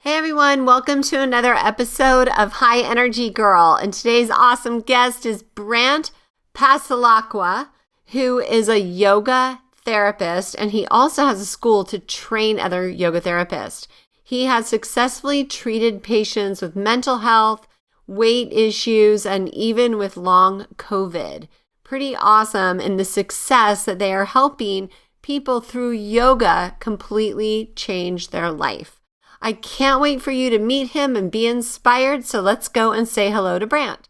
Hey everyone, welcome to another episode of High Energy Girl. And today's awesome guest is Brandt Passalacqua, who is a yoga therapist, and he also has a school to train other yoga therapists. He has successfully treated patients with mental health, weight issues, and even with long COVID. Pretty awesome in the success that they are helping people through yoga completely change their life. I can't wait for you to meet him and be inspired, so let's go and say hello to Brandt.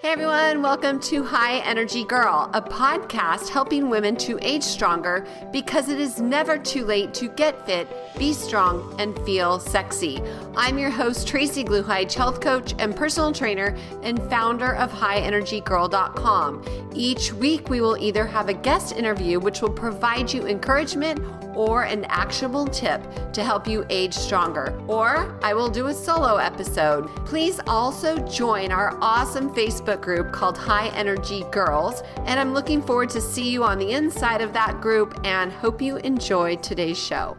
Hey everyone, welcome to High Energy Girl, a podcast helping women to age stronger because it is never too late to get fit, be strong, and feel sexy. I'm your host, Tracy Gluhide, health coach and personal trainer and founder of highenergygirl.com. Each week, we will either have a guest interview, which will provide you encouragement or an actionable tip to help you age stronger, or I will do a solo episode. Please also join our awesome Facebook group called High Energy Girls, and I'm looking forward to see you on the inside of that group and hope you enjoy today's show.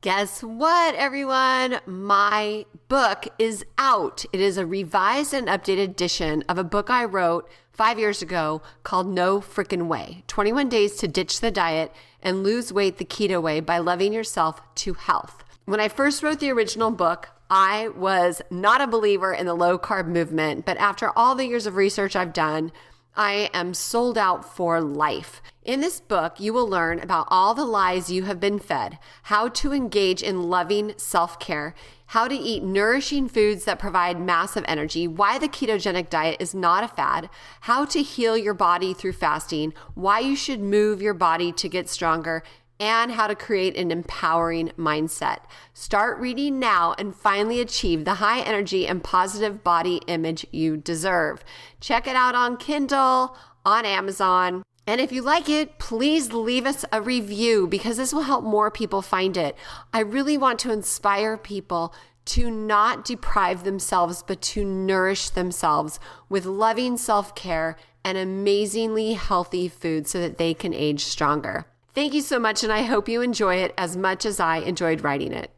Guess what, everyone? My book is out. It is a revised and updated edition of a book I wrote 5 years ago called No Frickin' Way, 21 Days to Ditch the Diet and Lose Weight the Keto Way by Loving Yourself to Health. When I first wrote the original book, I was not a believer in the low-carb movement, but after all the years of research I've done, I am sold out for life. In this book, you will learn about all the lies you have been fed, how to engage in loving self-care, how to eat nourishing foods that provide massive energy, why the ketogenic diet is not a fad, how to heal your body through fasting, why you should move your body to get stronger, and how to create an empowering mindset. Start reading now and finally achieve the high energy and positive body image you deserve. Check it out on Kindle, on Amazon. And if you like it, please leave us a review because this will help more people find it. I really want to inspire people to not deprive themselves, but to nourish themselves with loving self-care and amazingly healthy food so that they can age stronger. Thank you so much, and I hope you enjoy it as much as I enjoyed writing it.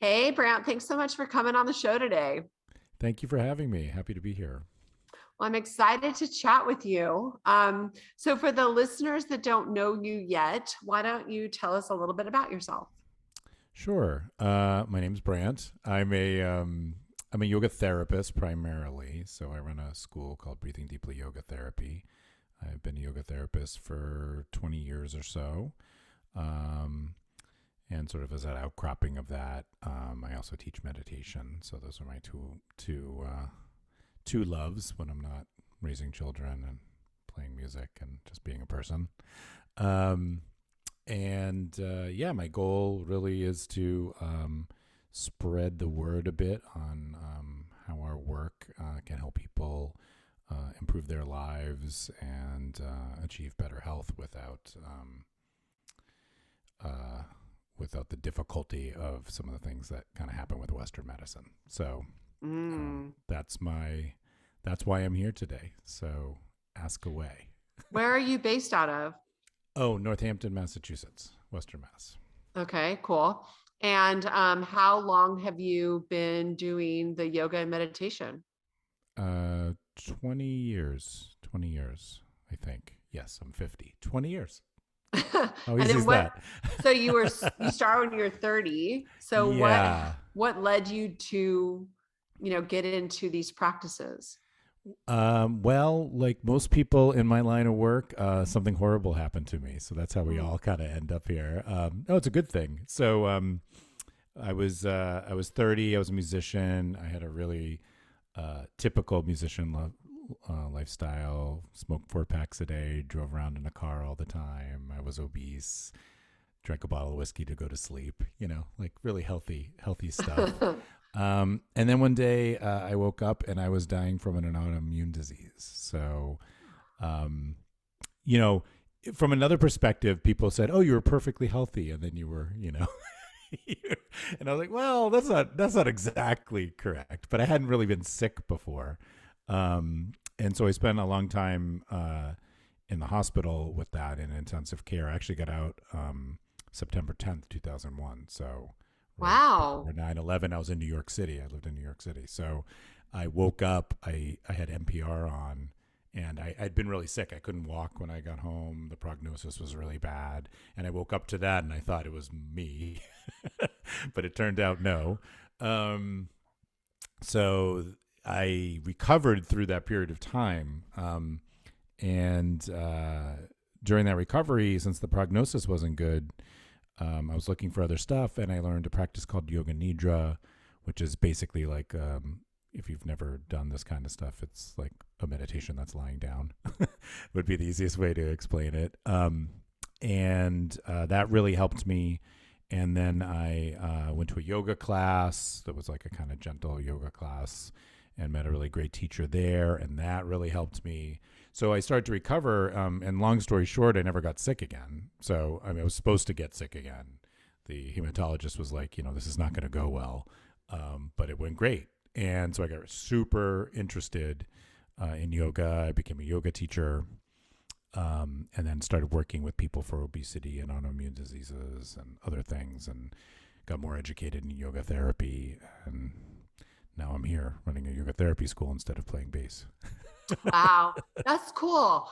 Hey, Brandt, thanks so much for coming on the show today. Thank you for having me. Happy to be here. Well, I'm excited to chat with you. So for the listeners that don't know you yet, why don't you tell us a little bit about yourself? Sure. My name's Brandt. I'm a yoga therapist primarily. So I run a school called Breathing Deeply Yoga Therapy. I've been a yoga therapist for 20 years or so. And sort of as an outcropping of that, I also teach meditation. So those are my two loves when I'm not raising children and playing music and just being a person. My goal really is to spread the word a bit on how our work can help people improve their lives and achieve better health without the difficulty of some of the things that kind of happen with Western medicine. So that's why I'm here today. So ask away. Where are you based out of? Oh, Northampton, Massachusetts, Western Mass. Okay, cool. And how long have you been doing the yoga and meditation? 20 years, I think. Yes, I'm 50. 20 years. How easy is that? So you started when you were 30. So yeah. What led you to, get into these practices? Well, like most people in my line of work, something horrible happened to me. So that's how we all kind of end up here. It's a good thing. So I was 30. I was a musician. I had a really typical musician lifestyle, smoked 4 packs a day, drove around in a car all the time. I was obese, drank a bottle of whiskey to go to sleep, like really healthy stuff. And then one day I woke up and I was dying from an autoimmune disease. So, from another perspective, people said, "Oh, you were perfectly healthy." And then you were, and I was like, well, that's not exactly correct, but I hadn't really been sick before. And so I spent a long time in the hospital with that in intensive care. I actually got out September 10th, 2001. So right before Wow. 9/11, I was in New York City. I lived in New York City. So I woke up, I had NPR on, and I'd been really sick. I couldn't walk when I got home. The prognosis was really bad. And I woke up to that and I thought it was me, but it turned out no. Um, so I recovered through that period of time. And during that recovery, since the prognosis wasn't good, I was looking for other stuff, and I learned a practice called Yoga Nidra, which is basically like, if you've never done this kind of stuff, it's like a meditation that's lying down, would be the easiest way to explain it. And that really helped me. And then I went to a yoga class that was like a kind of gentle yoga class, and met a really great teacher there, and that really helped me. So I started to recover, and long story short, I never got sick again. So I was supposed to get sick again. The hematologist was like, this is not going to go well, but it went great. And so I got super interested in yoga. I became a yoga teacher, and then started working with people for obesity and autoimmune diseases and other things, and got more educated in yoga therapy. And now I'm here running a yoga therapy school instead of playing bass. Wow. That's cool.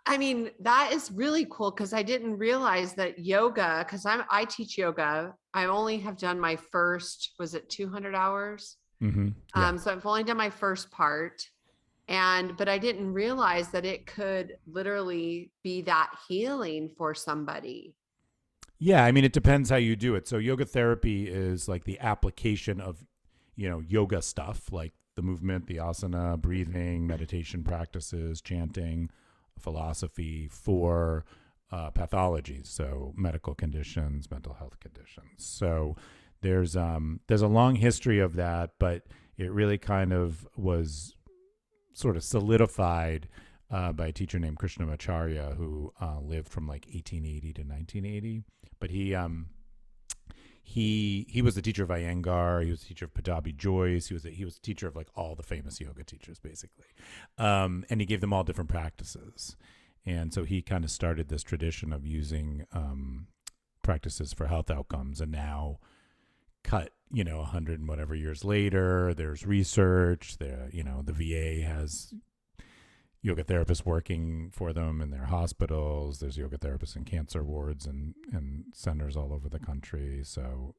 I mean, that is really cool because I didn't realize that yoga, because I teach yoga. I only have done my first, was it 200 hours? Mm-hmm. Yeah. So I've only done my first part. But I didn't realize that it could literally be that healing for somebody. Yeah. I mean, it depends how you do it. So yoga therapy is like the application of, yoga stuff, like the movement, the asana, breathing, meditation practices, chanting, philosophy for pathologies, so medical conditions, mental health conditions. So there's a long history of that, but it really kind of was sort of solidified by a teacher named Krishnamacharya, who lived from like 1880 to 1980. But he was the teacher of Iyengar. He was the teacher of Patabi Joyce. He was the teacher of like all the famous yoga teachers, basically. And he gave them all different practices. And so he kind of started this tradition of using practices for health outcomes. And now, cut 100 and whatever years later, there's research. The VA has yoga therapists working for them in their hospitals. There's yoga therapists in cancer wards and centers all over the country. So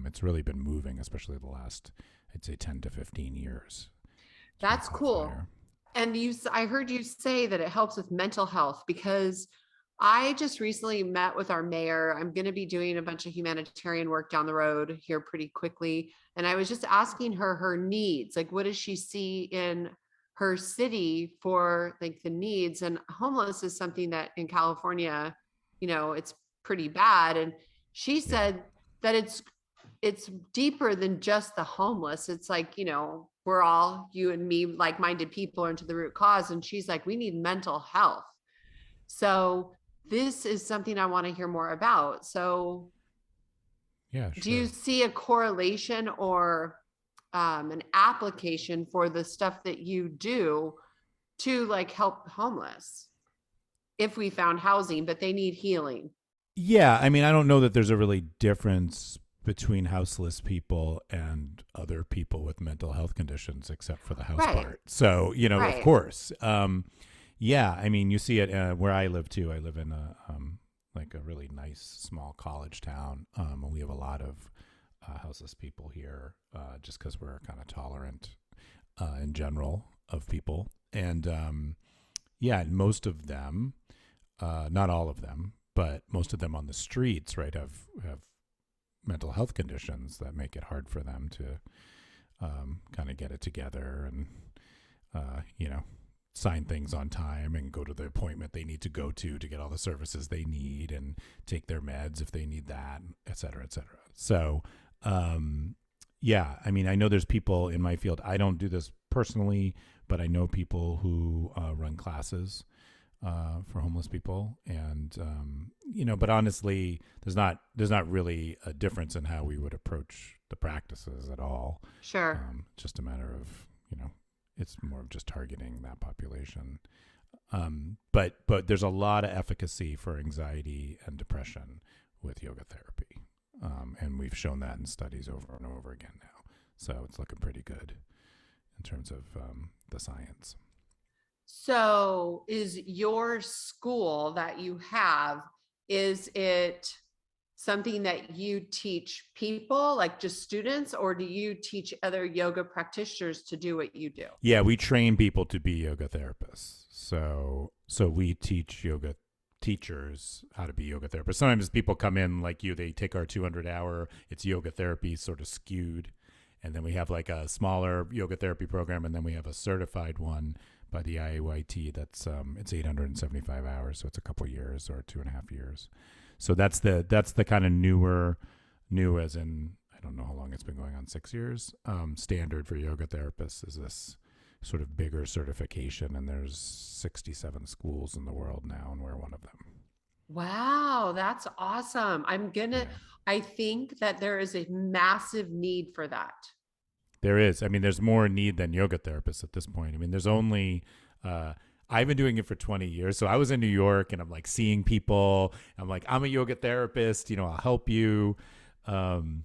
it's really been moving, especially the last, I'd say, 10 to 15 years. That's cool. Fire. And I heard you say that it helps with mental health because I just recently met with our mayor. I'm going to be doing a bunch of humanitarian work down the road here pretty quickly. And I was just asking her needs, like, what does she see in her city for like the needs? And homeless is something that in California, it's pretty bad. And she said that it's deeper than just the homeless. It's like, we're all, you and me, like-minded people into the root cause. And she's like, we need mental health. So this is something I want to hear more about. So Yeah, sure. do you see a correlation or an application for the stuff that you do to like help homeless if we found housing, but they need healing? Yeah, I mean, I don't know that there's a really difference between houseless people and other people with mental health conditions, except for the house Right. part. So, Right. of course. Yeah, I mean, you see it where I live too. I live in a like a really nice small college town. And we have a lot of houseless people here, just because we're kind of tolerant in general of people. And yeah, most of them, not all of them, but most of them on the streets, right, have mental health conditions that make it hard for them to kind of get it together and sign things on time and go to the appointment they need to go to get all the services they need and take their meds if they need that, et cetera, et cetera. So, yeah, I mean, I know there's people in my field. I don't do this personally, but I know people who run classes for homeless people, and but honestly, there's not really a difference in how we would approach the practices at all. Sure. Just a matter of it's more of just targeting that population. But there's a lot of efficacy for anxiety and depression, with yoga therapy. And we've shown that in studies over and over again now. So it's looking pretty good in terms of the science. So is your school that you have, is it something that you teach people, like just students, or do you teach other yoga practitioners to do what you do? Yeah, we train people to be yoga therapists. So we teach yoga teachers how to be yoga therapists. Sometimes people come in like you, they take our 200-hour, it's yoga therapy sort of skewed. And then we have like a smaller yoga therapy program, and then we have a certified one by the IAYT that's it's 875 hours, so it's a couple years or 2.5 years. So that's the kind of new as in, I don't know how long it's been going on, 6 years. Standard for yoga therapists is this sort of bigger certification, and there's 67 schools in the world now, and we're one of them. Wow, that's awesome. Yeah. I think that there is a massive need for that. There is. I mean, there's more need than yoga therapists at this point. I mean, there's only, I've been doing it for 20 years. So I was in New York and I'm like seeing people. I'm like, I'm a yoga therapist, I'll help you. And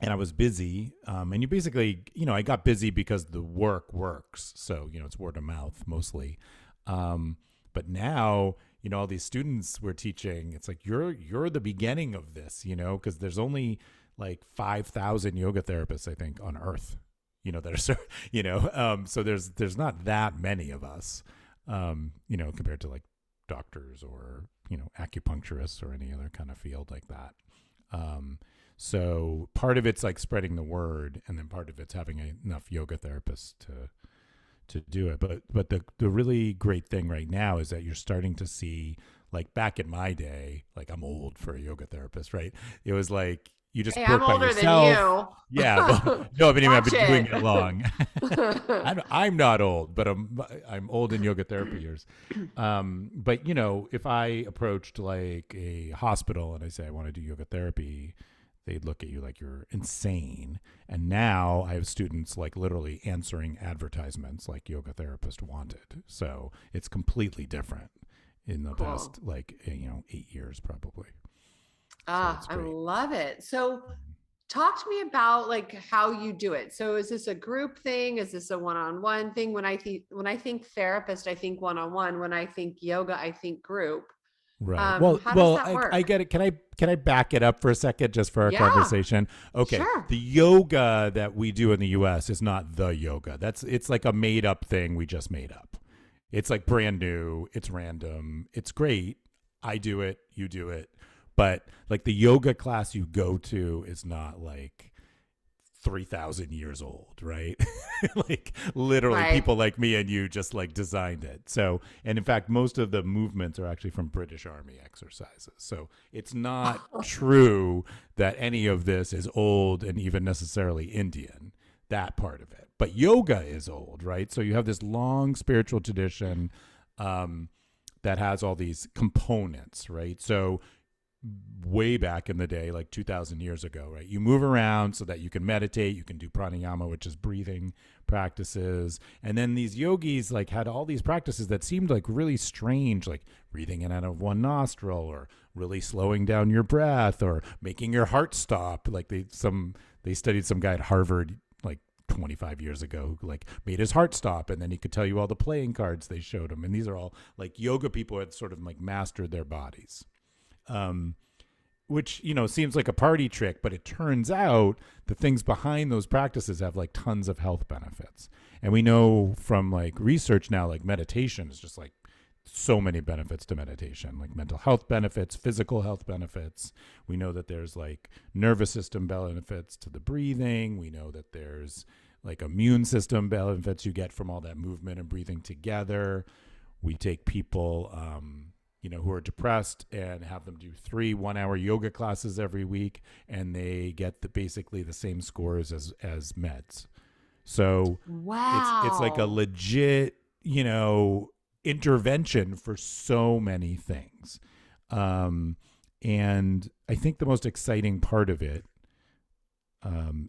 I was busy. And you basically, I got busy because the work works. So, it's word of mouth mostly. But now, all these students we're teaching, it's like, you're the beginning of this, because there's only like 5,000 yoga therapists, I think, on earth, that are, so there's not that many of us, compared to like doctors or, acupuncturists or any other kind of field like that. So part of it's like spreading the word, and then part of it's having enough yoga therapists to do it. But the really great thing right now is that you're starting to see, like back in my day, like I'm old for a yoga therapist, right? It was like, you just Hey, work I'm by older yourself. than you. Yeah, but, no, but anyway, I've Watch been doing it. it long. I'm not old, but I'm old in yoga therapy years. But if I approached like a hospital and I say I want to do yoga therapy, they'd look at you like you're insane. And now I have students like literally answering advertisements like yoga therapist wanted. So it's completely different in the past, like 8 years probably. So it's I great. love it. So talk to me about like how you do it. So is this a group thing? Is this a one-on-one thing? When I think therapist, I think one-on-one. When I think yoga, I think group. Right. Well, How does that I work? get it. Can I back it up for a second just for our Yeah, conversation? Okay. sure. The yoga that we do in the US is not the yoga. It's like a made up thing we just made up. It's like brand new, it's random. It's great. I do it, you do it. But like the yoga class you go to is not like 3,000 years old, right? Like literally Right. people like me and you just like designed it. So, and in fact, most of the movements are actually from British Army exercises. So it's not true that any of this is old and even necessarily Indian, that part of it. But yoga is old, right? So you have this long spiritual tradition that has all these components, right? So way back in the day, like 2,000 years ago, right? You move around so that you can meditate, you can do pranayama, which is breathing practices. And then these yogis like had all these practices that seemed like really strange, like breathing in out of one nostril, or really slowing down your breath, or making your heart stop. Like they studied some guy at Harvard like 25 years ago who like made his heart stop, and then he could tell you all the playing cards they showed him. And these are all like yoga people had sort of like mastered their bodies. Which, seems like a party trick, but it turns out the things behind those practices have like tons of health benefits. And we know from like research now, like meditation is just like so many benefits to meditation, like mental health benefits, physical health benefits. We know that there's like nervous system benefits to the breathing. We know that there's like immune system benefits you get from all that movement and breathing together. We take people, who are depressed and have them do 3 1-hour yoga classes every week, and they get basically the same scores as meds. So it's like a Wow. legit, intervention for so many things. And I think the most exciting part of it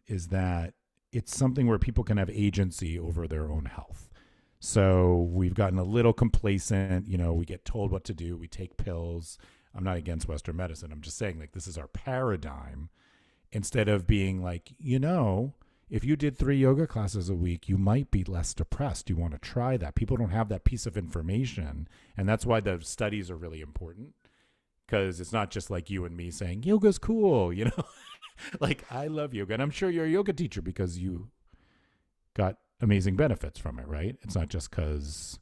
is that it's something where people can have agency over their own health. So we've gotten a little complacent, we get told what to do. We take pills. I'm not against Western medicine. I'm just saying, like, this is our paradigm. Instead of being like, if you did 3 yoga classes a week, you might be less depressed. You want to try that. People don't have that piece of information. And that's why the studies are really important, because it's not just like you and me saying yoga's cool, like, I love yoga. And I'm sure you're a yoga teacher because you got amazing benefits from it, right? It's not just because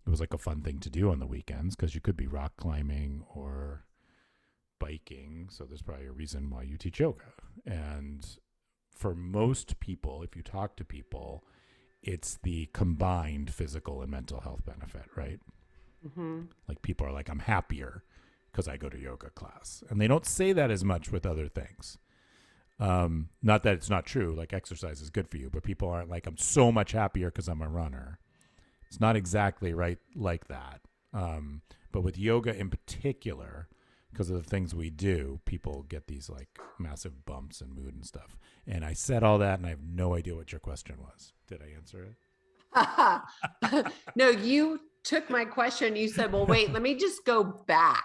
it was like a fun thing to do on the weekends, because you could be rock climbing or biking. So there's probably a reason why you teach yoga. And for most people, if you talk to people, it's the combined physical and mental health benefit, right? Mm-hmm. Like, people are like, I'm happier because I go to yoga class. And they don't say that as much with other things. Not that it's not true, like exercise is good for you, but people aren't like, I'm so much happier because I'm a runner. It's not exactly right like that. But with yoga in particular, because of the things we do, people get these like massive bumps in mood and stuff. And I said all that, and I have no idea what your question was. Did I answer it? No, you took my question. You said, well, wait, let me just go back.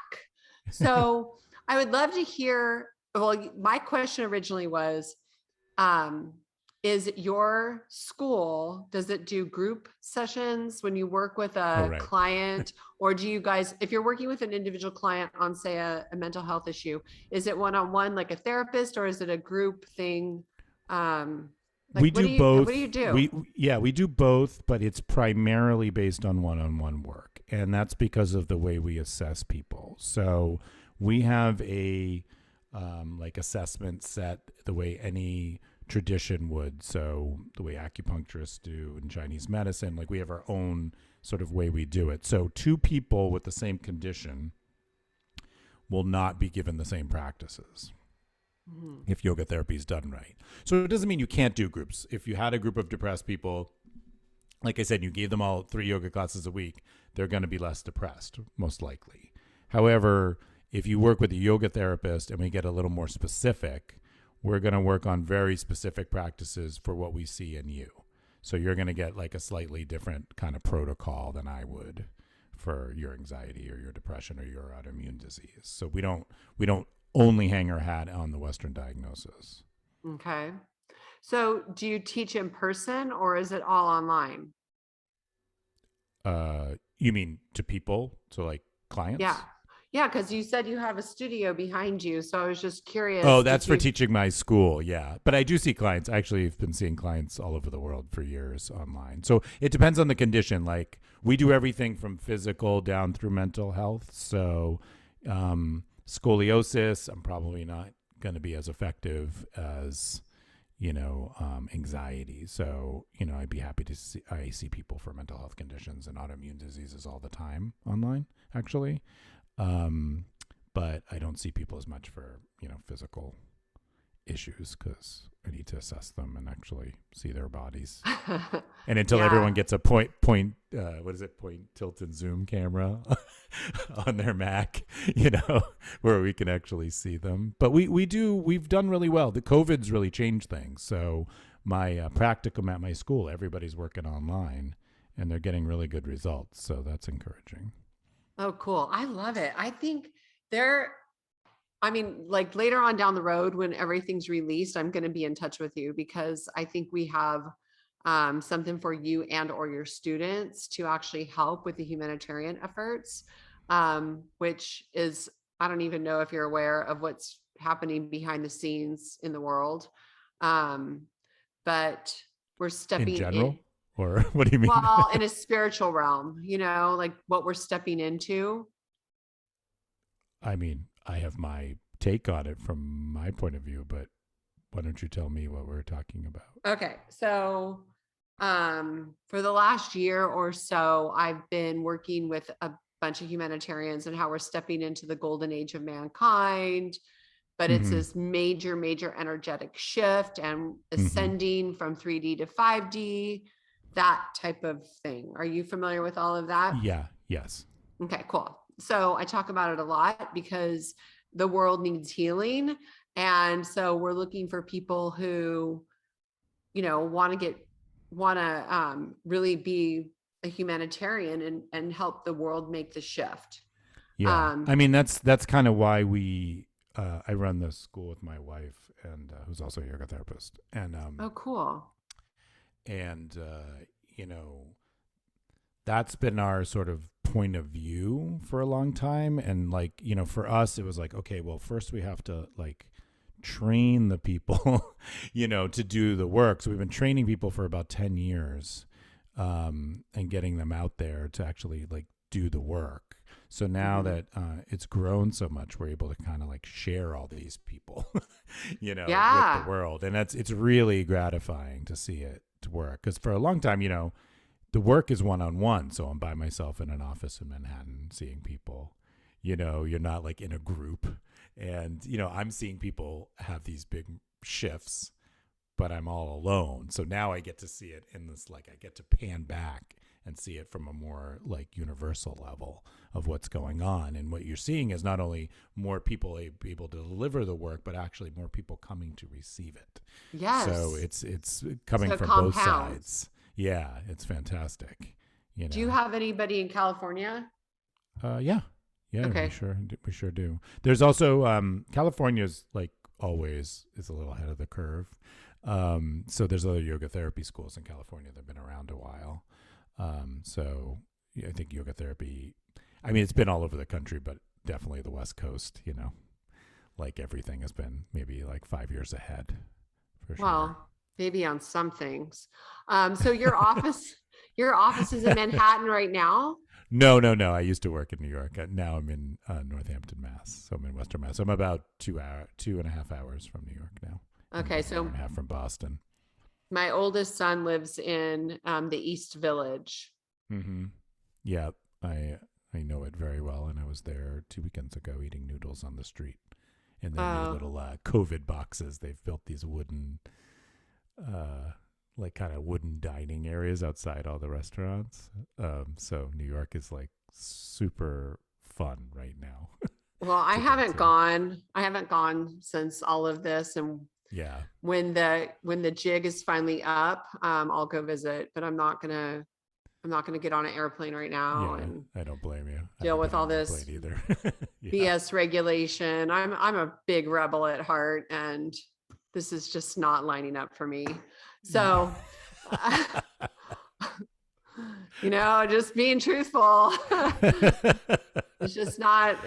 So I would love to hear, well, my question originally was, is your school, does it do group sessions when you work with a client, or do you guys, if you're working with an individual client on, say, a mental health issue, is it one-on-one like a therapist, or is it a group thing? We do both. What do you do? We do both, but it's primarily based on one-on-one work. And that's because of the way we assess people. So we have a like assessment set the way any tradition would. So the way acupuncturists do in Chinese medicine, like, we have our own sort of way we do it. So 2 people with the same condition will not be given the same practices if yoga therapy is done right. So it doesn't mean you can't do groups. If you had a group of depressed people, like I said, you gave them all 3 yoga classes a week, they're going to be less depressed, most likely. However, if you work with a yoga therapist and we get a little more specific, we're going to work on very specific practices for what we see in you. So you're going to get like a slightly different kind of protocol than I would for your anxiety or your depression or your autoimmune disease. So we don't only hang our hat on the Western diagnosis. Okay. So do you teach in person, or is it all online? You mean to people? So like clients? Yeah. Yeah, because you said you have a studio behind you. So I was just curious. Oh, that's for teaching my school. Yeah. But I do see clients. Actually, I've been seeing clients all over the world for years online. So it depends on the condition. Like, we do everything from physical down through mental health. So scoliosis, I'm probably not going to be as effective as, anxiety. So, I'd be happy to see, I see people for mental health conditions and autoimmune diseases all the time online, actually. But I don't see people as much for, physical issues, because I need to assess them and actually see their bodies. And until everyone gets a point, tilt and zoom camera on their Mac, where we can actually see them. But we've done really well. The COVID's really changed things. So my practicum at my school, everybody's working online and they're getting really good results. So that's encouraging. Oh, cool. I love it. I think like later on down the road, when everything's released, I'm going to be in touch with you, because I think we have something for you and or your students to actually help with the humanitarian efforts, which is, I don't even know if you're aware of what's happening behind the scenes in the world. But we're stepping in general, or what do you mean? Well, in a spiritual realm, like what we're stepping into. I mean, I have my take on it from my point of view, but why don't you tell me what we're talking about? Okay. So, for the last year or so, I've been working with a bunch of humanitarians and how we're stepping into the golden age of mankind, but it's this major, major energetic shift and ascending from 3D to 5D, that type of thing. Are you familiar with all of that? Yeah. Yes. Okay, cool. So I talk about it a lot because the world needs healing. And so we're looking for people who, want to really be a humanitarian and help the world make the shift. Yeah. I mean, that's kind of why I run this school with my wife and who's also a yoga therapist. And, Oh, cool. and, you know, that's been our sort of point of view for a long time. And like, you know, for us, it was like, okay, well, first we have to like train the people, you know, to do the work. So we've been training people for about 10 years, and getting them out there to actually like do the work. So now that it's grown so much, we're able to kind of like share all these people, you know, with the world. And it's really gratifying to see it to work. Because for a long time, you know, the work is one-on-one. So I'm by myself in an office in Manhattan seeing people. You know, you're not like in a group. And, you know, I'm seeing people have these big shifts, but I'm all alone. So now I get to see it in this, like, I get to pan back and see it from a more like universal level of what's going on. And what you're seeing is not only more people able to deliver the work, but actually more people coming to receive it. Yes. So it's coming from both sides. Yeah, it's fantastic. You know. Do you have anybody in California? Yeah. Okay. We sure do. There's also California's like always is a little ahead of the curve. So there's other yoga therapy schools in California that have been around a while. So yeah, I think yoga therapy, I mean, it's been all over the country, but definitely the West Coast, you know, like everything has been maybe like 5 years ahead for sure. Well, maybe on some things. So your office is in Manhattan right now? No. I used to work in New York. Now I'm in Northampton, Mass. So I'm in Western Mass. So I'm about 2.5 hours from New York now. Okay. So 1.5 from Boston. My oldest son lives in the East Village. Mm-hmm. Yeah, I know it very well, and I was there 2 weekends ago eating noodles on the street in their new little COVID boxes. They've built these wooden, like kind of wooden dining areas outside all the restaurants. So New York is like super fun right now. Well, I haven't gone. I haven't gone since all of this, and yeah, when the jig is finally up, I'll go visit. But I'm not gonna get on an airplane right now and I don't blame you. Deal with all this either. BS regulation. I'm a big rebel at heart, and this is just not lining up for me. So, you know, just being truthful. It's just not,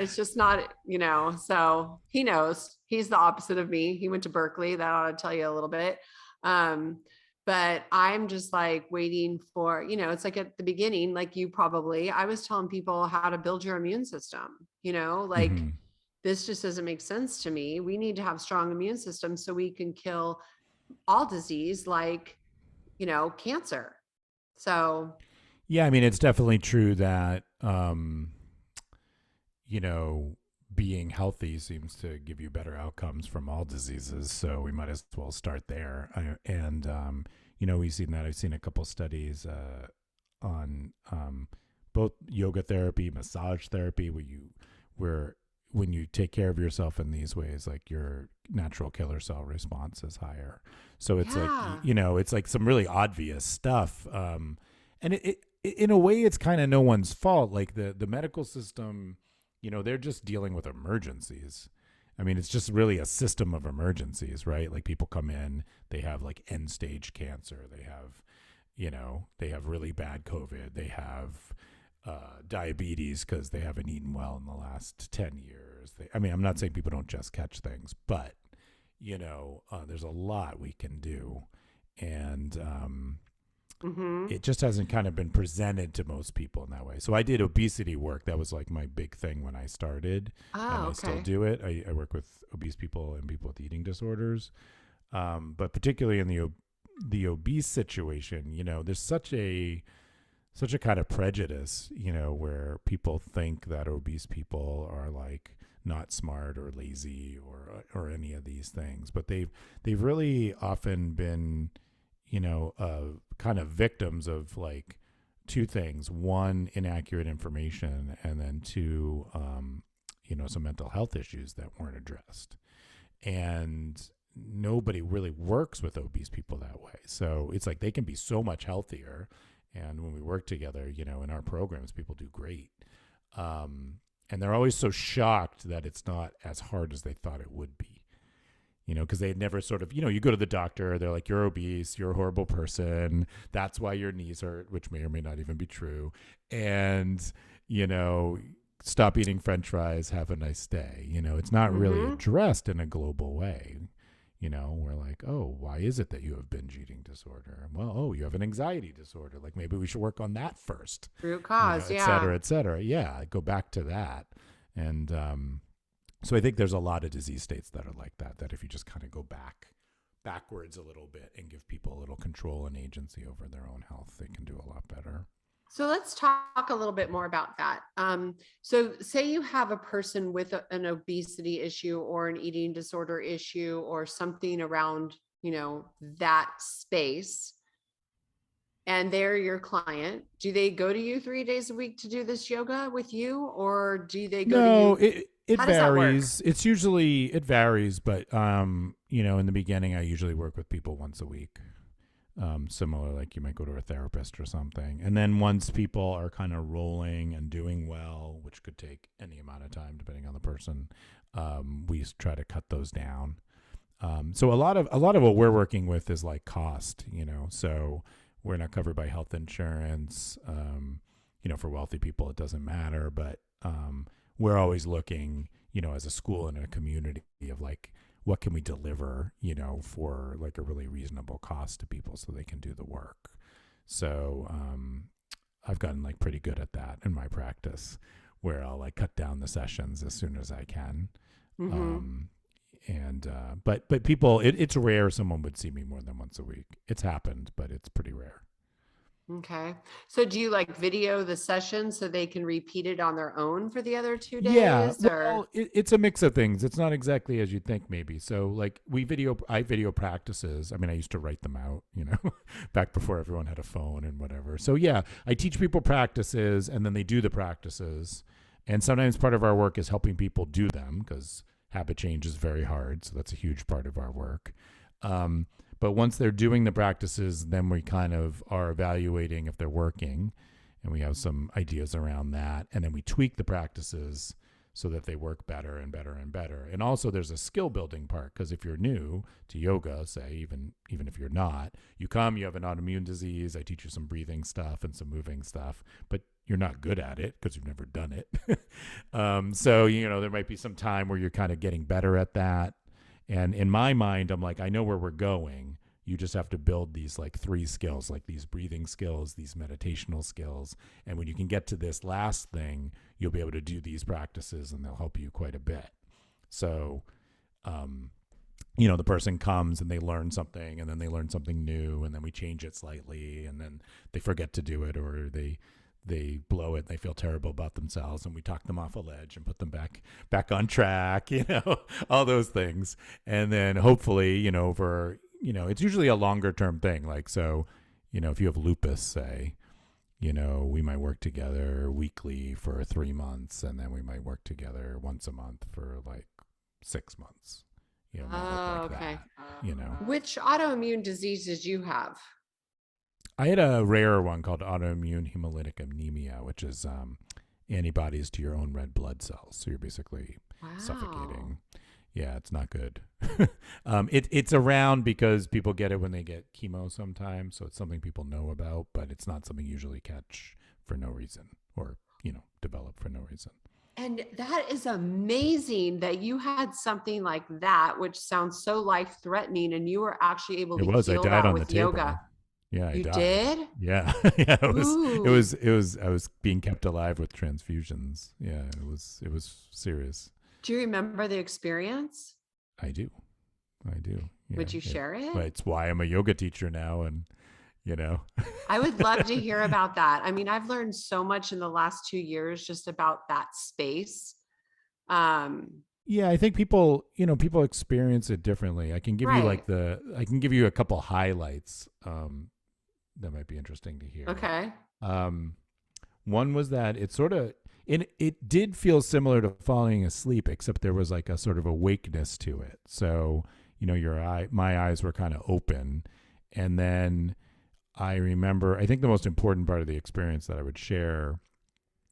you know, so he knows he's the opposite of me. He went to Berkeley. That ought to tell you a little bit. But I'm just like waiting for, you know, it's like at the beginning, like you probably, I was telling people how to build your immune system, you know, like this just doesn't make sense to me. We need to have strong immune systems so we can kill all disease, like, you know, cancer. So, yeah, I mean, it's definitely true that, you know, being healthy seems to give you better outcomes from all diseases. So we might as well start there. You know, we've seen that. I've seen a couple studies on both yoga therapy, massage therapy, where when you take care of yourself in these ways, like your natural killer cell response is higher. So it's like, you know, it's like some really obvious stuff. And it in a way, it's kind of no one's fault. Like the medical system, you know, they're just dealing with emergencies. I mean, it's just really a system of emergencies, right? Like people come in, they have like end stage cancer. They have, you know, they have really bad COVID. They have diabetes because they haven't eaten well in the last 10 years. I mean, I'm not saying people don't just catch things, but, you know, there's a lot we can do. And it just hasn't kind of been presented to most people in that way. So I did obesity work. That was like my big thing when I started. And I still do it. I work with obese people and people with eating disorders. But particularly in the obese situation, you know, there's such a kind of prejudice, you know, where people think that obese people are like not smart or lazy or any of these things. But they've really often been, you know, kind of victims of like two things: one, inaccurate information, and then two, you know, some mental health issues that weren't addressed. And nobody really works with obese people that way. So it's like they can be so much healthier. And when we work together, you know, in our programs, people do great. And they're always so shocked that it's not as hard as they thought it would be. Because they had never sort of, you go to the doctor, they're like, you're obese, you're a horrible person. That's why your knees hurt, which may or may not even be true. And, stop eating French fries, have a nice day. It's not really addressed in a global way. We're like, oh, why is it that you have binge eating disorder? Well, oh, you have an anxiety disorder. Like maybe we should work on that first. Root cause, et cetera, et cetera. Yeah, go back to that. And so I think there's a lot of disease states that are like that if you just kind of go backwards a little bit and give people a little control and agency over their own health, they can do a lot better. So let's talk a little bit more about that. So say you have a person with an obesity issue or an eating disorder issue or something around, that space, and they're your client. Do they go to you 3 days a week to do this yoga with you, or do they go to you? It varies. It varies, but in the beginning, I usually work with people once a week. Similar, like you might go to a therapist or something. And then once people are kind of rolling and doing well, which could take any amount of time depending on the person, we try to cut those down. So a lot of what we're working with is like cost, so we're not covered by health insurance. For wealthy people, it doesn't matter, but we're always looking, as a school and a community of like, what can we deliver, for like a really reasonable cost to people so they can do the work. So I've gotten like pretty good at that in my practice, where I'll like cut down the sessions as soon as I can. But people, it's rare someone would see me more than once a week. It's happened, but it's pretty rare. Okay. So do you like video the session so they can repeat it on their own for the other 2 days? Yeah. Well, it's a mix of things. It's not exactly as you'd think maybe. So like I video practices. I mean, I used to write them out, back before everyone had a phone and whatever. So yeah, I teach people practices and then they do the practices. And sometimes part of our work is helping people do them because habit change is very hard. So that's a huge part of our work. But once they're doing the practices, then we kind of are evaluating if they're working, and we have some ideas around that. And then we tweak the practices so that they work better and better and better. And also there's a skill building part, because if you're new to yoga, say, even if you're not, you come, you have an autoimmune disease, I teach you some breathing stuff and some moving stuff, but you're not good at it because you've never done it. So, there might be some time where you're kind of getting better at that. And in my mind, I'm like, I know where we're going. You just have to build these like 3 skills, like these breathing skills, these meditational skills. And when you can get to this last thing, you'll be able to do these practices and they'll help you quite a bit. So, the person comes and they learn something and then they learn something new and then we change it slightly and then they forget to do it or they blow it and they feel terrible about themselves and we talk them off a ledge and put them back on track, all those things. And then hopefully, it's usually a longer term thing. Like, so, if you have lupus, say, we might work together weekly for 3 months and then we might work together once a month for like 6 months. Okay. That, Which autoimmune disease did you have? I had a rare one called autoimmune hemolytic anemia, which is antibodies to your own red blood cells. So you're basically suffocating. Yeah, it's not good. It's around because people get it when they get chemo sometimes. So it's something people know about, but it's not something you usually catch for no reason or, develop for no reason. And that is amazing that you had something like that, which sounds so life-threatening, and you were actually able to heal that with yoga. Yeah, you did? Yeah, yeah. It was. I was being kept alive with transfusions. Yeah, it was serious. Do you remember the experience? I do. Yeah, would you share it? It's why I'm a yoga teacher now, and I would love to hear about that. I mean, I've learned so much in the last 2 years just about that space. Yeah, I think people experience it differently. I can give you a couple highlights that might be interesting to hear. Okay. One was that it did feel similar to falling asleep, except there was like a sort of awakeness to it. So, my eyes were kind of open. And then I remember, I think the most important part of the experience that I would share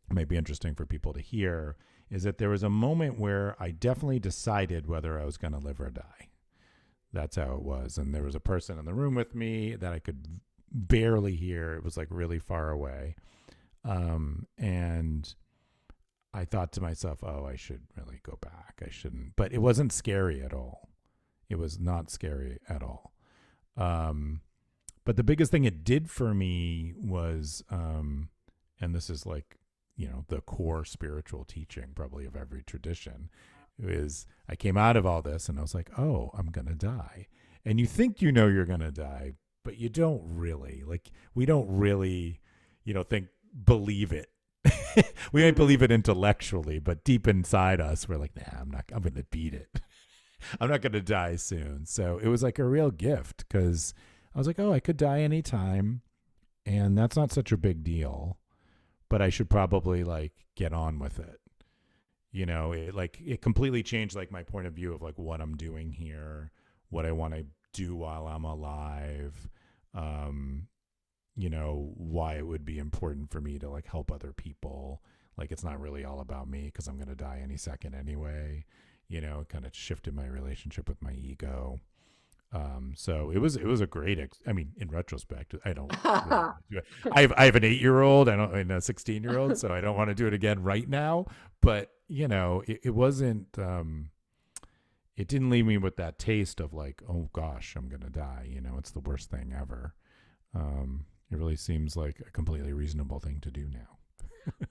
might be interesting for people to hear is that there was a moment where I definitely decided whether I was going to live or die. That's how it was. And there was a person in the room with me that I could barely hear. It was like really far away. And I thought to myself, oh, I should really go back. I shouldn't. But it wasn't scary at all. It was not scary at all. But the biggest thing it did for me was, and this is like, the core spiritual teaching probably of every tradition, is I came out of all this and I was like, oh, I'm going to die. And you think you're going to die, but you don't really. Like, we don't really, believe it. We might believe it intellectually, but deep inside us, we're like, nah, I'm going to beat it. I'm not going to die soon. So it was like a real gift, because I was like, oh, I could die anytime, and that's not such a big deal, but I should probably like get on with it. It completely changed like my point of view of like what I'm doing here, what I want to do while I'm alive, why it would be important for me to like help other people. Like, it's not really all about me because I'm going to die any second anyway. It kind of shifted my relationship with my ego. So it was a great, in retrospect, I don't really do it. I have an 8-year-old and a 16-year-old, so I don't want to do it again right now. But, it wasn't, it didn't leave me with that taste of like, oh gosh, I'm going to die. It's the worst thing ever. It really seems like a completely reasonable thing to do now.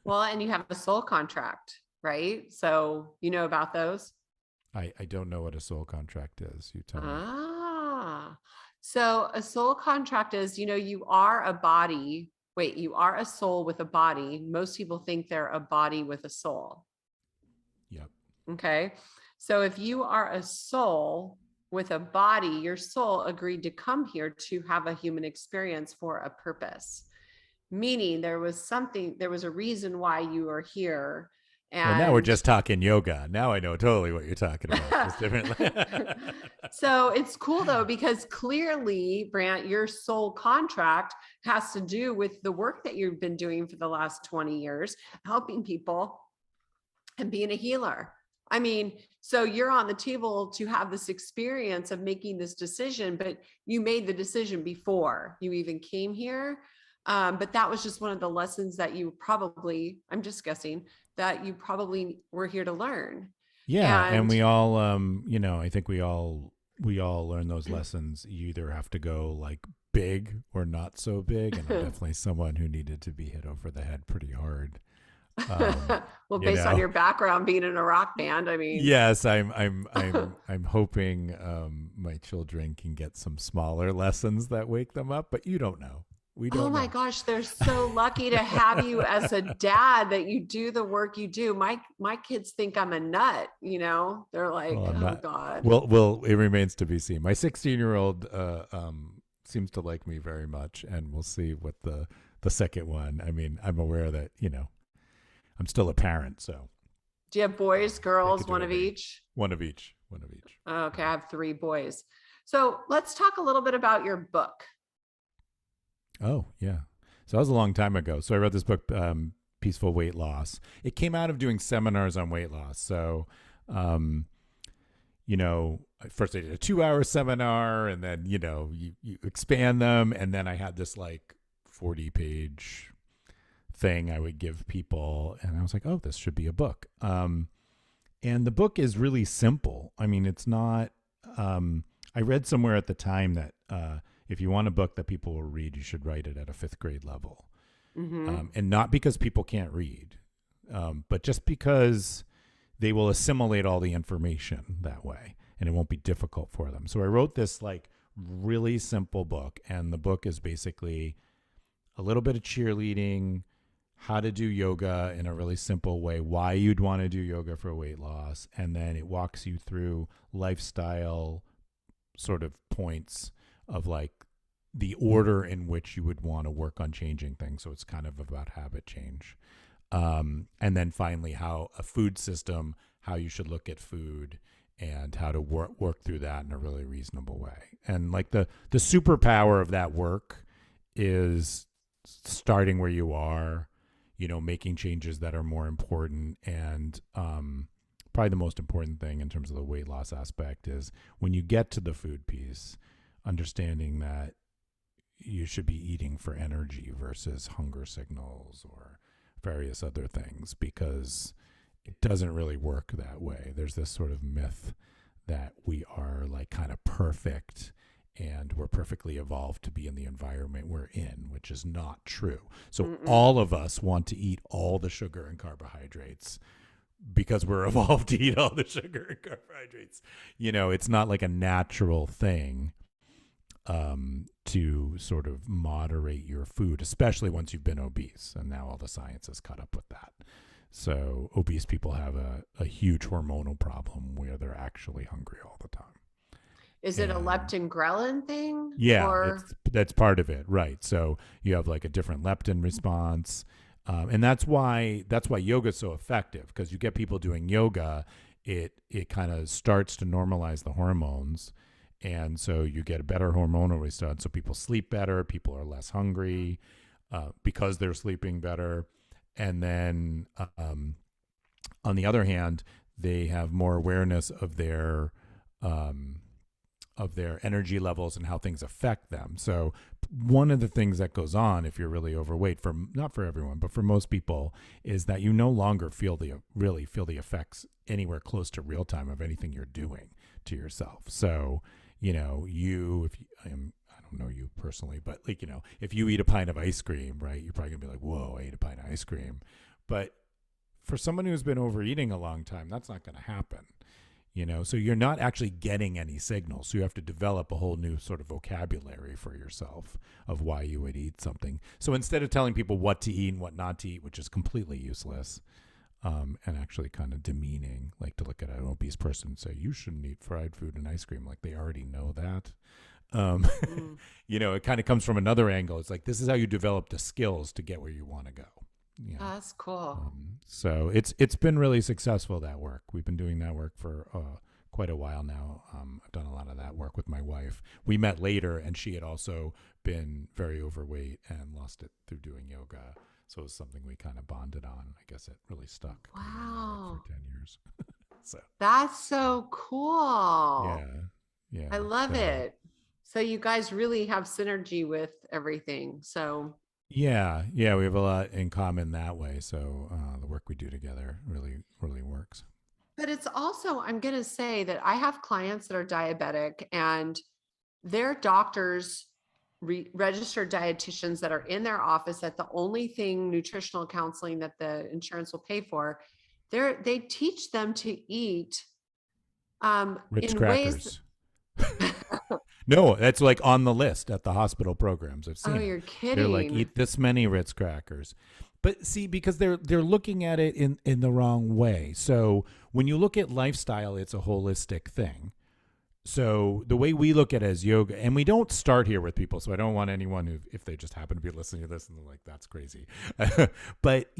Well, and you have a soul contract, right? So you know about those? I don't know what a soul contract is. You tell me. So a soul contract is, you are a body. Wait, you are a soul with a body. Most people think they're a body with a soul. Yep. Okay. So if you are a soul with a body, your soul agreed to come here to have a human experience for a purpose. Meaning there was a reason why you are here. Well, now we're just talking yoga. Now I know totally what you're talking about. So it's cool though, because clearly, Brandt, your soul contract has to do with the work that you've been doing for the last 20 years, helping people and being a healer. So you're on the table to have this experience of making this decision, but you made the decision before you even came here. But that was just one of the lessons that you probably, I'm just guessing, that you probably were here to learn. Yeah. And we all, I think we all learn those lessons. You either have to go like big or not so big. And I'm definitely someone who needed to be hit over the head pretty hard. Well, based on your background being in a rock band, yes, I'm hoping my children can get some smaller lessons that wake them up, but you don't know. We don't. Oh my gosh, they're so lucky to have you as a dad, that you do the work you do. My kids think I'm a nut. They're like, oh God. Well, it remains to be seen. My 16-year-old seems to like me very much, and we'll see what the second one. I'm aware that I'm still a parent, so. Do you have boys, girls, one of each? One of each. Okay, I have 3 boys. So let's talk a little bit about your book. Oh, yeah. So that was a long time ago. So I wrote this book, Peaceful Weight Loss. It came out of doing seminars on weight loss. So, first I did a 2-hour seminar, and then, you expand them. And then I had this like 40-page thing I would give people. And I was like, oh, this should be a book. And the book is really simple. It's not, I read somewhere at the time that, if you want a book that people will read, you should write it at a 5th grade level. Mm-hmm. And not because people can't read, but just because they will assimilate all the information that way, and it won't be difficult for them. So I wrote this like really simple book, and the book is basically a little bit of cheerleading, how to do yoga in a really simple way, why you'd want to do yoga for weight loss, and then it walks you through lifestyle sort of points of like the order in which you would want to work on changing things. So it's kind of about habit change. And then finally, how a food system, how you should look at food, and how to work through that in a really reasonable way. And like the superpower of that work is starting where you are, making changes that are more important. And probably the most important thing in terms of the weight loss aspect is when you get to the food piece, understanding that you should be eating for energy versus hunger signals or various other things, because it doesn't really work that way. There's this sort of myth that we are like kind of perfect and we're perfectly evolved to be in the environment we're in, which is not true. So all of us want to eat all the sugar and carbohydrates because we're evolved to eat all the sugar and carbohydrates. It's not like a natural thing to sort of moderate your food, especially once you've been obese. And now all the science has caught up with that. So obese people have a huge hormonal problem where they're actually hungry all the time. Is it a leptin ghrelin thing? Yeah, that's part of it, right? So you have like a different leptin response, and that's why yoga is so effective, because you get people doing yoga, it kind of starts to normalize the hormones, and so you get a better hormonal response. So people sleep better, people are less hungry because they're sleeping better, and then on the other hand, they have more awareness of their energy levels and how things affect them. So one of the things that goes on if you're really overweight, not for everyone, but for most people, is that you no longer really feel the effects anywhere close to real time of anything you're doing to yourself. So, I don't know you personally, but like, if you eat a pint of ice cream, right, you're probably gonna be like, whoa, I ate a pint of ice cream. But for someone who's been overeating a long time, that's not going to happen. So you're not actually getting any signals. So you have to develop a whole new sort of vocabulary for yourself of why you would eat something. So instead of telling people what to eat and what not to eat, which is completely useless and actually kind of demeaning, like to look at an obese person and say, you shouldn't eat fried food and ice cream, like they already know that. It kind of comes from another angle. It's like, this is how you develop the skills to get where you want to go. That's cool. So it's been really successful, that work. We've been doing that work for quite a while now. I've done a lot of that work with my wife. We met later, and she had also been very overweight and lost it through doing yoga. So it was something we kind of bonded on. I guess it really stuck. Wow. For 10 years. So that's so cool. Yeah. I love it. So you guys really have synergy with everything. So yeah, we have a lot in common that way. So the work we do together really, really works. but it's also, I'm going to say that I have clients that are diabetic and their doctors, registered dietitians that are in their office, that the only thing nutritional counseling that the insurance will pay for, they teach them to eat Ritz in crackers. ways. No, that's like on the list at the hospital programs. I've seen Oh, it. you're kidding. They're like, eat this many Ritz crackers. But see, because they're looking at it in the wrong way. So when you look at lifestyle, it's a holistic thing. So the way we look at it as yoga, and we don't start here with people, so I don't want anyone who, if they just happen to be listening to this and they're like, that's crazy. But,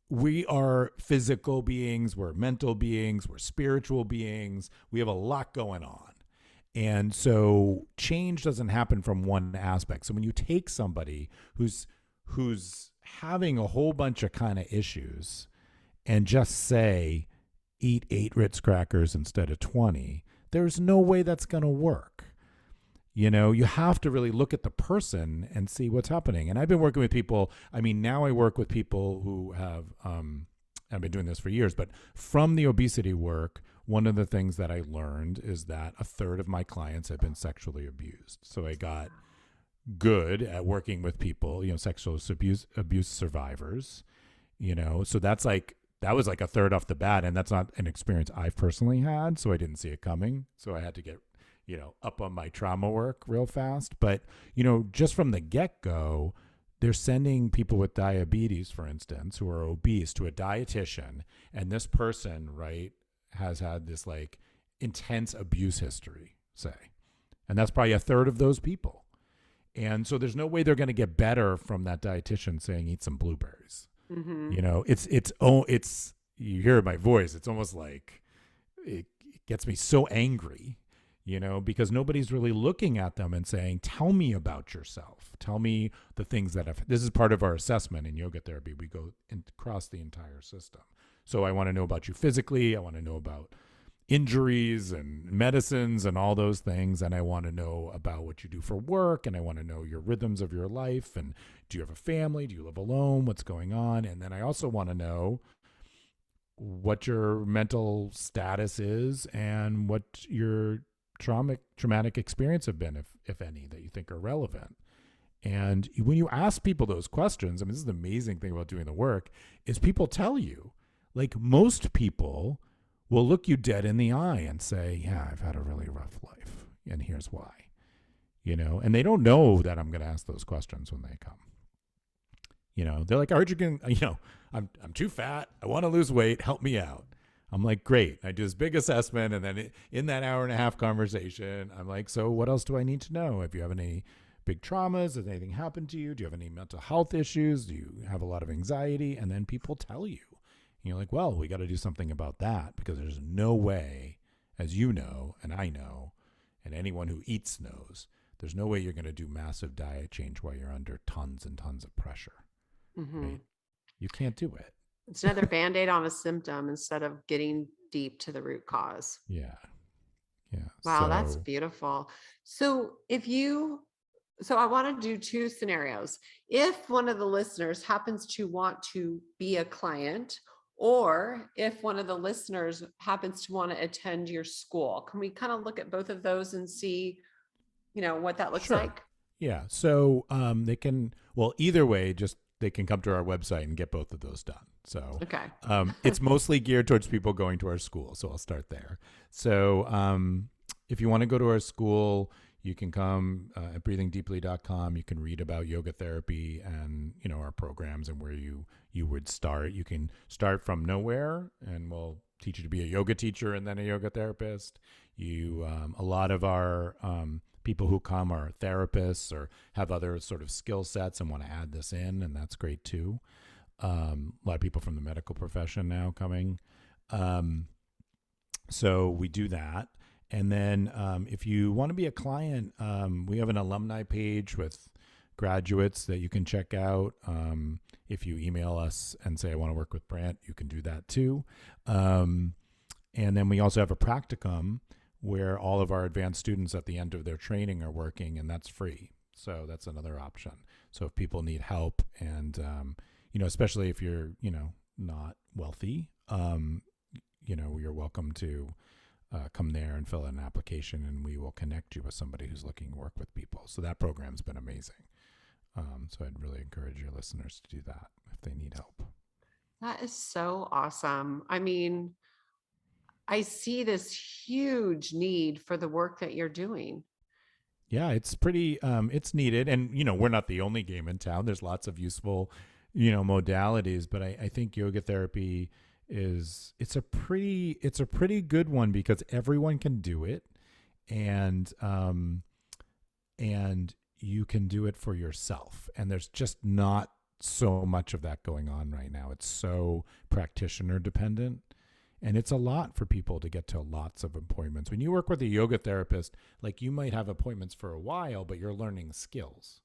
we are physical beings, we're mental beings, we're spiritual beings. We have a lot going on. And so change doesn't happen from one aspect. So when you take somebody who's having a whole bunch of kind of issues and just say, eat 8 Ritz crackers instead of 20, there's no way that's going to work. You have to really look at the person and see what's happening. And I've been working with people. I mean, now I work with people who have, I've been doing this for years, but from the obesity work, one of the things that I learned is that a third of my clients have been sexually abused. So I got good at working with people, sexual abuse survivors, so that was like a third off the bat. And that's not an experience I've personally had. So I didn't see it coming. So I had to get, up on my trauma work real fast. But, just from the get-go, they're sending people with diabetes, for instance, who are obese to a dietitian. And this person, right, has had this like intense abuse history, say. And that's probably a third of those people. And so there's no way they're going to get better from that dietitian saying, eat some blueberries. Mm-hmm. You hear my voice. It's almost like it gets me so angry, because nobody's really looking at them and saying, tell me about yourself. Tell me the things that this is part of our assessment in yoga therapy. We go across the entire system. So I want to know about you physically. I want to know about injuries and medicines and all those things. And I want to know about what you do for work. And I want to know your rhythms of your life. And do you have a family? Do you live alone? What's going on? And then I also want to know what your mental status is and what your traumatic experience have been, if any, that you think are relevant. And when you ask people those questions, this is the amazing thing about doing the work, is people tell you. Like, most people will look you dead in the eye and say, yeah, I've had a really rough life, and here's why. And they don't know that I'm going to ask those questions when they come. They're like, aren't you going, I'm too fat. I want to lose weight. Help me out. I'm like, great. I do this big assessment. And then in that hour and a half conversation, I'm like, so what else do I need to know? If you have any big traumas, has anything happened to you? Do you have any mental health issues? Do you have a lot of anxiety? And then people tell you. And you're like, well, we got to do something about that, because there's no way, as you know, and I know, and anyone who eats knows, there's no way you're going to do massive diet change while you're under tons and tons of pressure. Mm-hmm. Right? You can't do it. It's another Band-Aid on a symptom instead of getting deep to the root cause. Yeah. Wow, that's beautiful. So I want to do two scenarios. If one of the listeners happens to want to be a client, or if one of the listeners happens to want to attend your school, can we kind of look at both of those and see, what that looks like? Yeah. So they can, either way, just they can come to our website and get both of those done. So okay. It's mostly geared towards people going to our school. So I'll start there. So if you want to go to our school, you can come at breathingdeeply.com. You can read about yoga therapy and, our programs and where you would start. You can start from nowhere, and we'll teach you to be a yoga teacher and then a yoga therapist. A lot of our people who come are therapists or have other sort of skill sets and want to add this in, and that's great too. A lot of people from the medical profession now coming. So we do that. And then if you want to be a client, we have an alumni page with graduates that you can check out. If you email us and say, I want to work with Brandt, you can do that too. And then we also have a practicum where all of our advanced students at the end of their training are working, and that's free. So that's another option. So if people need help and, especially if you're, not wealthy, you're welcome to come there and fill out an application, and we will connect you with somebody who's looking to work with people. So that program's been amazing. So I'd really encourage your listeners to do that if they need help. That is so awesome. I see this huge need for the work that you're doing. Yeah, it's pretty, it's needed. And, we're not the only game in town. There's lots of useful, modalities, but I think yoga therapy it's a pretty good one because everyone can do it, and you can do it for yourself. And there's just not so much of that going on right now. It's so practitioner dependent. And it's a lot for people to get to lots of appointments. When you work with a yoga therapist, like, you might have appointments for a while, but you're learning skills.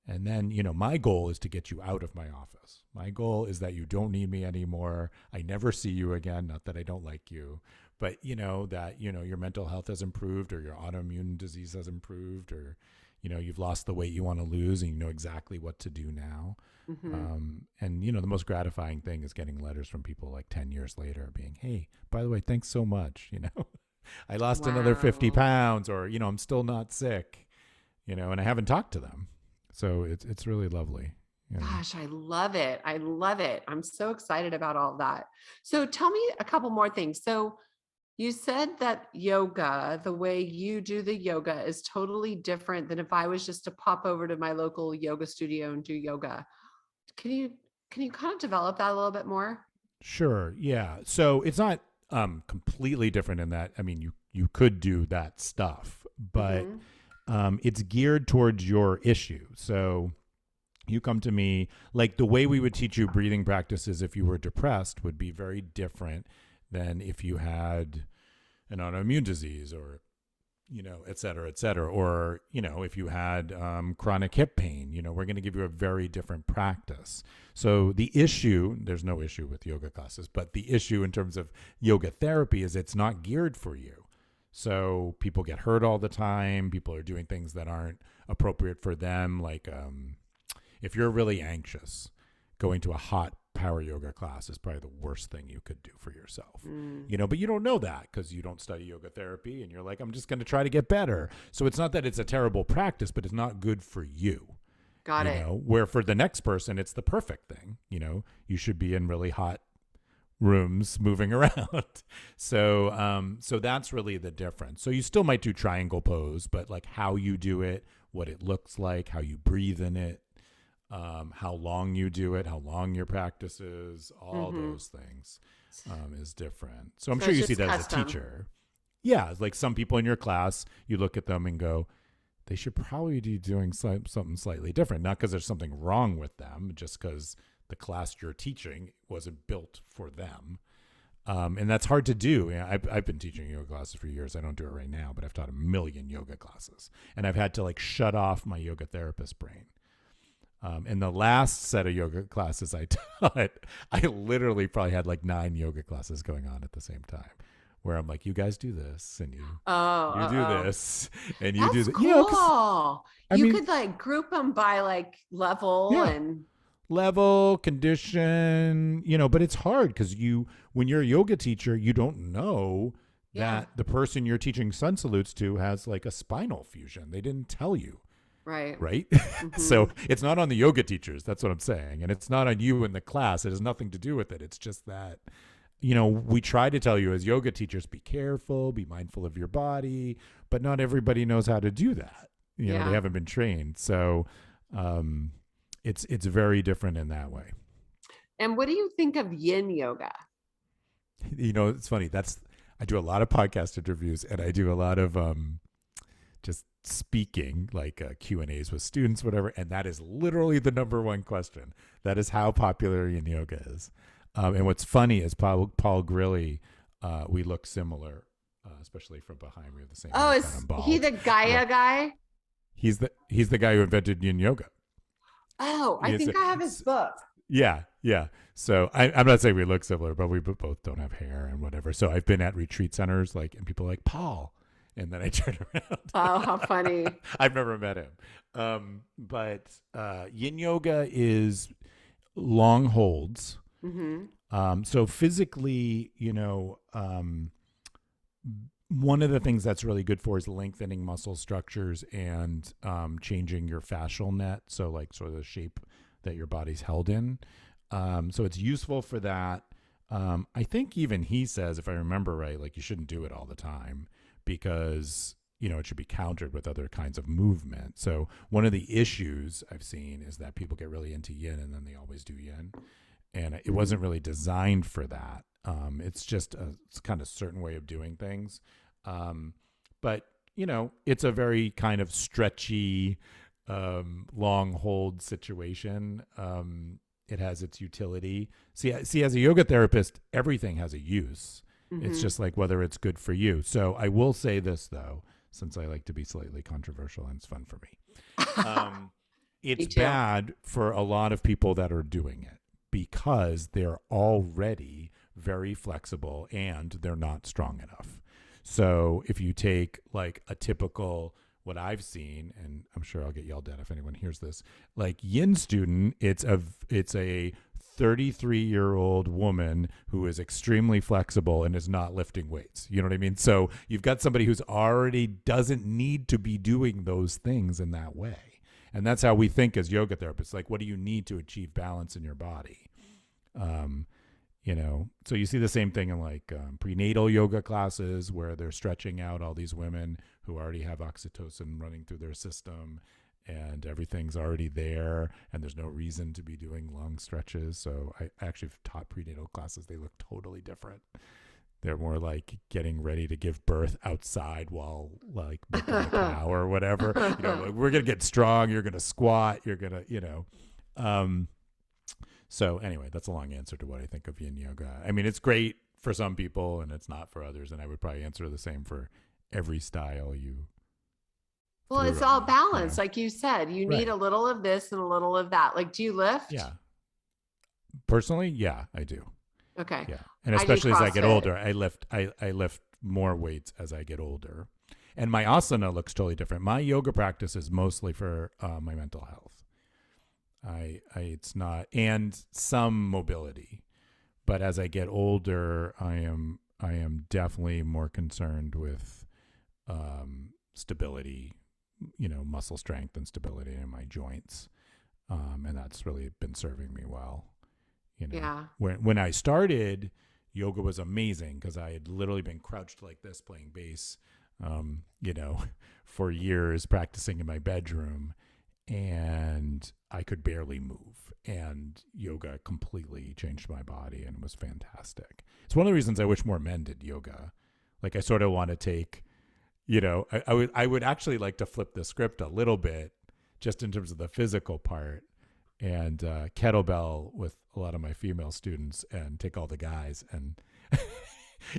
And then, my goal is to get you out of my office. My goal is that you don't need me anymore. I never see you again. Not that I don't like you, but that, your mental health has improved, or your autoimmune disease has improved, or, you've lost the weight you want to lose, and you know exactly what to do now. Mm-hmm. And, the most gratifying thing is getting letters from people like 10 years later being, hey, by the way, thanks so much. I lost another 50 pounds, or, I'm still not sick, and I haven't talked to them. So it's really lovely. Gosh, I love it. I love it. I'm so excited about all that. So tell me a couple more things. So you said that yoga, the way you do the yoga, is totally different than if I was just to pop over to my local yoga studio and do yoga. Can you kind of develop that a little bit more? Sure. Yeah. So it's not completely different in that, you could do that stuff, but it's geared towards your issue. So you come to me, like, the way we would teach you breathing practices if you were depressed would be very different than if you had an autoimmune disease or et cetera, et cetera. Or, if you had chronic hip pain, we're going to give you a very different practice. So the issue, there's no issue with yoga classes, but the issue in terms of yoga therapy is it's not geared for you. So people get hurt all the time. People are doing things that aren't appropriate for them. Like if you're really anxious, going to a hot power yoga class is probably the worst thing you could do for yourself. But you don't know that because you don't study yoga therapy and you're like, I'm just going to try to get better. So it's not that it's a terrible practice, but it's not good for you. Got it. Where for the next person, it's the perfect thing. You should be in really hot rooms moving around. So that's really the difference. So you still might do triangle pose, but like how you do it, what it looks like, how you breathe in it, how long you do it, how long your practice is, all those things is different. So I'm sure you see that custom. as a teacher. Yeah, like some people in your class, you look at them and go, they should probably be doing something slightly different. Not because there's something wrong with them, just because the class you're teaching wasn't built for them. And that's hard to do. I've been teaching yoga classes for years. I don't do it right now, but I've taught 1 million yoga classes. And I've had to like shut off my yoga therapist brain. In the last set of yoga classes I taught, I literally probably had like 9 yoga classes going on at the same time, where I'm like, you guys do this, and you do this, and you do that. Cool. You could like group them by like level and level, condition, but it's hard because when you're a yoga teacher, you don't know that the person you're teaching sun salutes to has like a spinal fusion. They didn't tell you. Right. So it's not on the yoga teachers. That's what I'm saying. And it's not on you in the class. It has nothing to do with it. It's just that, we try to tell you as yoga teachers, be careful, be mindful of your body, but not everybody knows how to do that. They haven't been trained. So it's very different in that way. And what do you think of Yin Yoga? It's funny. I do a lot of podcast interviews and I do a lot of just speaking, like Q&As with students, whatever. And that is literally the number one question. That is how popular Yin Yoga is. And what's funny is Paul Grilli, we look similar, especially from behind. We have the same. Oh, is he the Gaia guy? He's the guy who invented Yin Yoga. Oh, I think I have his book. Yeah. So I'm not saying we look similar, but we both don't have hair and whatever. So I've been at retreat centers, and people are like, Paul. And then I turn around. Oh, how funny. I've never met him. But Yin Yoga is long holds. So physically, one of the things that's really good for is lengthening muscle structures and changing your fascial net. So like sort of the shape that your body's held in. So it's useful for that. I think even he says, if I remember right, like you shouldn't do it all the time because, it should be countered with other kinds of movement. So one of the issues I've seen is that people get really into yin and then they always do yin. And it wasn't really designed for that. It's just it's kind of certain way of doing things. But, it's a very kind of stretchy, long hold situation. It has its utility. See, as a yoga therapist, everything has a use. It's just like whether it's good for you. So I will say this, though, since I like to be slightly controversial and it's fun for me. It's bad for a lot of people that are doing it because they're already very flexible and they're not strong enough. So if you take like a typical, what I've seen, and I'm sure I'll get yelled at if anyone hears this, like yin student, it's a 33-year-old woman who is extremely flexible and is not lifting weights. You know what I mean? So you've got somebody who's already doesn't need to be doing those things in that way. And that's how we think as yoga therapists. Like, what do you need to achieve balance in your body? So you see the same thing in like prenatal yoga classes where they're stretching out all these women who already have oxytocin running through their system and everything's already there and there's no reason to be doing long stretches. So I actually have taught prenatal classes. They look totally different. They're more like getting ready to give birth outside while like milking a cow or whatever. Like, we're going to get strong. You're going to squat. You're going to, So anyway, that's a long answer to what I think of Yin Yoga. I mean, it's great for some people and it's not for others. And I would probably answer the same for every style you Well, threw it's at all me, balanced. Like you said, you need Right. a little of this and a little of that. Like, do you lift? Yeah. Personally, yeah, I do. Okay. Yeah. And I do especially as I get CrossFit. older, I lift more weights as I get older. And my asana looks totally different. My yoga practice is mostly for my mental health. It's not, and some mobility. But as I get older, I am definitely more concerned with stability, muscle strength and stability in my joints, and that's really been serving me well. Yeah. When I started, yoga was amazing because I had literally been crouched like this playing bass, for years practicing in my bedroom, and I could barely move. And yoga completely changed my body and was fantastic. It's one of the reasons I wish more men did yoga. Like I sort of want to take, I would actually like to flip the script a little bit, just in terms of the physical part, and kettlebell with a lot of my female students, and take all the guys and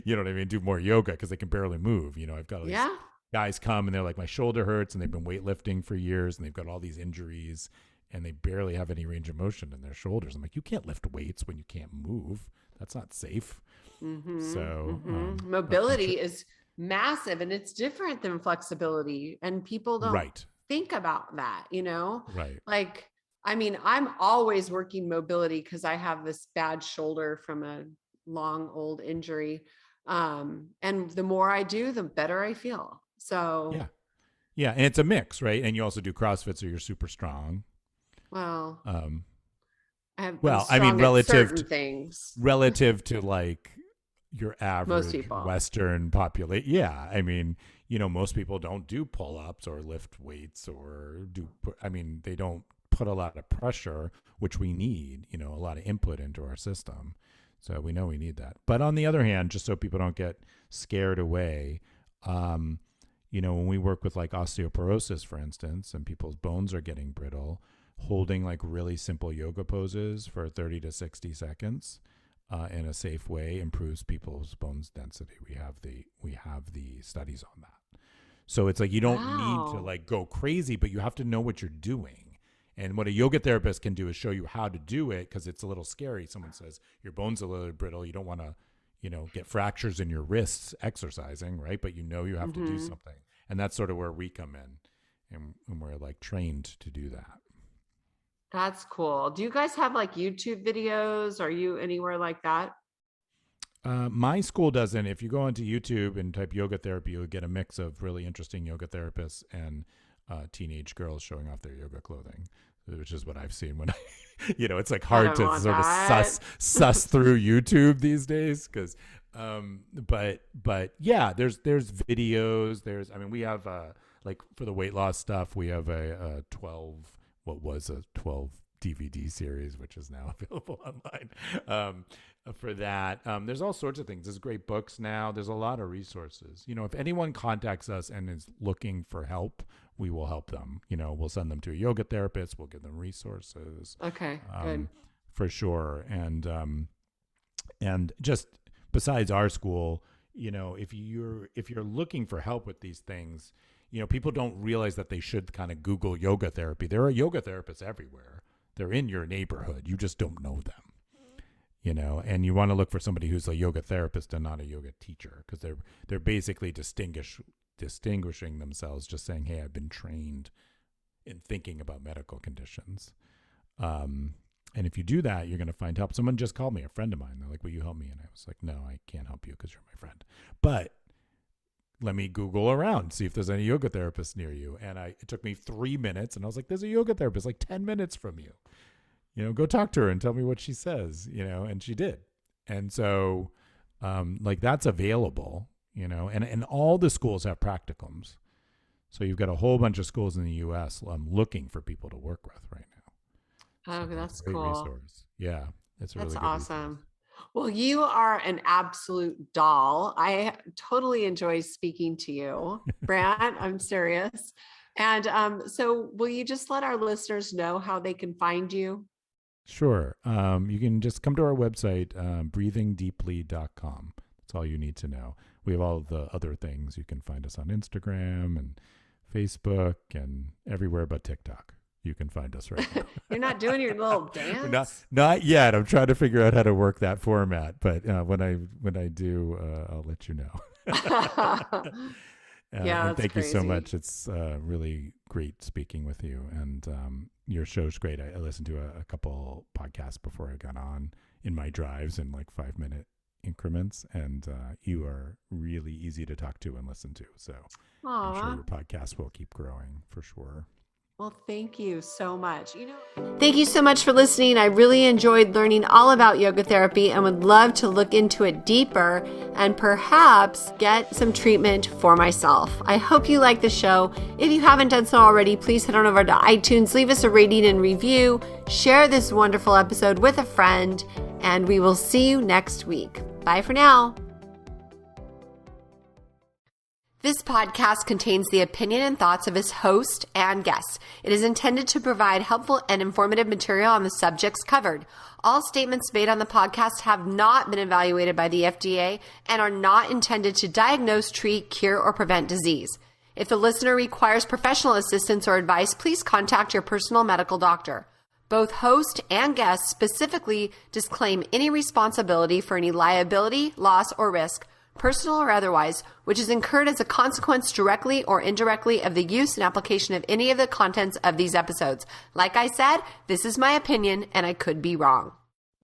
you know what I mean, do more yoga because they can barely move. I've got all these Yeah. guys come and they're like, my shoulder hurts, and they've been weightlifting for years and they've got all these injuries and they barely have any range of motion in their shoulders. I'm like, you can't lift weights when you can't move. That's not safe. So I'm sure. Mobility is massive and it's different than flexibility. And people don't Right. think about that, Right. Like, I mean, I'm always working mobility because I have this bad shoulder from a long old injury. And the more I do, the better I feel. So, Yeah. Yeah. And it's a mix, right? And you also do CrossFit, so you're super strong. well, Um, I'm well, I mean, strong at certain things. relative to like your Most average people. Western population. Yeah. I mean, most people don't do pull-ups or lift weights or I mean, they don't put a lot of pressure, which we need, a lot of input into our system. So we know we need that. But on the other hand, just so people don't get scared away, when we work with like osteoporosis, for instance, and people's bones are getting brittle, holding like really simple yoga poses for 30 to 60 seconds in a safe way improves people's bones density. We have the studies on that. So it's like you don't need to Wow. like go crazy, but you have to know what you're doing. And what a yoga therapist can do is show you how to do it, because it's a little scary. Someone says your bone's a little brittle, you don't want to, get fractures in your wrists exercising, right? But you have to do something. And that's sort of where we come in, and we're like trained to do that. That's cool. Do you guys have like YouTube videos? Are you anywhere like that? My school doesn't. If you go onto YouTube and type yoga therapy, you'll get a mix of really interesting yoga therapists and teenage girls showing off their yoga clothing, which is what I've seen when I, it's like I hard don't to want sort of that. suss through YouTube these days. Because, but yeah, there's videos. I mean, we have like for the weight loss stuff, we have a 12, what was a 12 DVD series, which is now available online. For that, there's all sorts of things. There's great books now. There's a lot of resources. If anyone contacts us and is looking for help, we will help them. We'll send them to a yoga therapist. We'll give them resources, Okay, good. for sure. And just besides our school, if you're looking for help with these things, people don't realize that they should kind of Google yoga therapy. There are yoga therapists everywhere. They're in your neighborhood. You just don't know them. And you want to look for somebody who's a yoga therapist and not a yoga teacher, because they're basically distinguishing themselves, just saying, hey, I've been trained in thinking about medical conditions. And if you do that, you're going to find help. Someone just called me, a friend of mine. They're like, will you help me? And I was like, no, I can't help you because you're my friend. But let me Google around, see if there's any yoga therapists near you. And it took me 3 minutes, and I was like, there's a yoga therapist like 10 minutes from you. Go talk to her and tell me what she says, and she did. And so, like that's available, and all the schools have practicums. So you've got a whole bunch of schools in the U.S. looking for people to work with right now. Oh, So it's that's a great cool. resource. Yeah, it's a That's really good resource. awesome. Well, you are an absolute doll. I totally enjoy speaking to you, Brandt. I'm serious. And so will you just let our listeners know how they can find you? Sure. You can just come to our website, breathingdeeply.com. That's all you need to know. we have all the other things. You can find us on Instagram and Facebook and everywhere but TikTok. You can find us right now. You're not doing your little dance? Not yet. I'm trying to figure out how to work that format, but when I do, I'll let you know. Yeah, and thank you so crazy. much. It's really great speaking with you, and your show's great. I listened to a couple podcasts before I got on in my drives in like 5-minute increments, and you are really easy to talk to and listen to. So I'm sure your podcast will keep growing for sure. Well, thank you so much. Thank you so much for listening. I really enjoyed learning all about yoga therapy and would love to look into it deeper and perhaps get some treatment for myself. I hope you like the show. If you haven't done so already, please head on over to iTunes, leave us a rating and review, share this wonderful episode with a friend, and we will see you next week. Bye for now. This podcast contains the opinion and thoughts of its host and guests. It is intended to provide helpful and informative material on the subjects covered. All statements made on the podcast have not been evaluated by the FDA and are not intended to diagnose, treat, cure, or prevent disease. If the listener requires professional assistance or advice, please contact your personal medical doctor. Both host and guest specifically disclaim any responsibility for any liability, loss, or risk, personal or otherwise, which is incurred as a consequence directly or indirectly of the use and application of any of the contents of these episodes. Like I said, this is my opinion and I could be wrong.